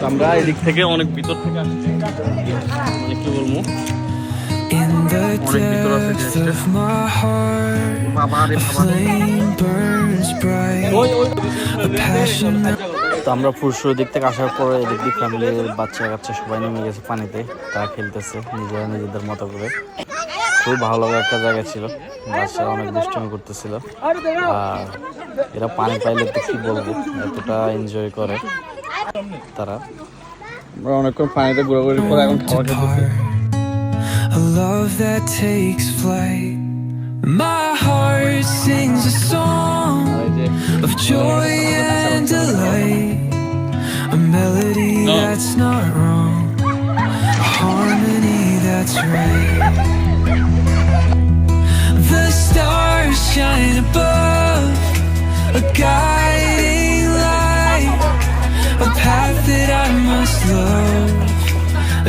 আমরা এদিক থেকে অনেক ভিতর থেকে আসছি, মানে কি বলবো, অনেক ভিতর আছে জিনিসটা। তো আমরা ফুরসুর দিক থেকে আসার পরে এদিক দিয়ে ফ্যামিলির বাচ্চা কাচ্চা সবাই নেমে গেছে পানিতে, তারা খেলতেছে নিজেরা নিজেদের মতো করে। খুবই ভালো লাগা একটা জায়গা ছিল, বাচ্চারা অনেক দুষ্টুমি করতেছিল। আর এরা পানি পাইলে তো কি বলবো, এতটা এনজয় করে তারা। আমরা অনেকক্ষণ পানিতে ঘোরাঘুরি করে এখন খাওয়া খেতেছি। A love that takes flight. My heart sings a song of joy and delight. A melody that's not wrong, a harmony that's right. The stars shine above, a guiding light, a path that I must love,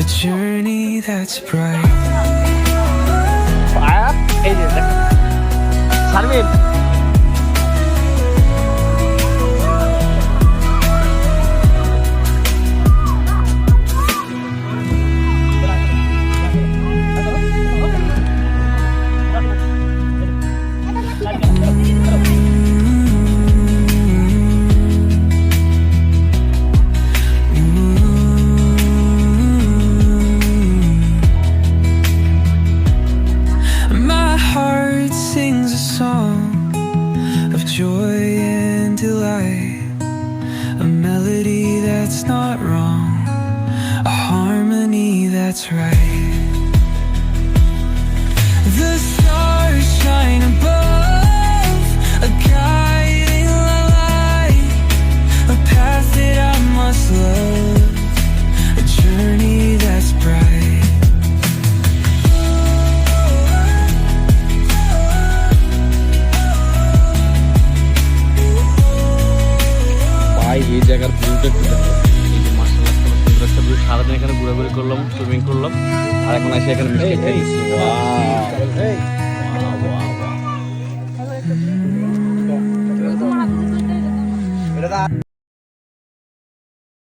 a journey that's bright. Sharmin My heart sings a song of joy and delight, a melody that's not wrong, a harmony that's right. The stars shine above, a guiding light, a path that I must love, a journey that's bright. ভাই এই জায়গার ভিউটা একটু দেখো, এই যে মাশাআল্লাহ কত সুন্দর একটা ভিউ। সারাদিন এখানে ঘোরাঘুরি করলাম, সুইমিং করলাম, আর এখন এসে এখানে মিষ্টি খাইছি।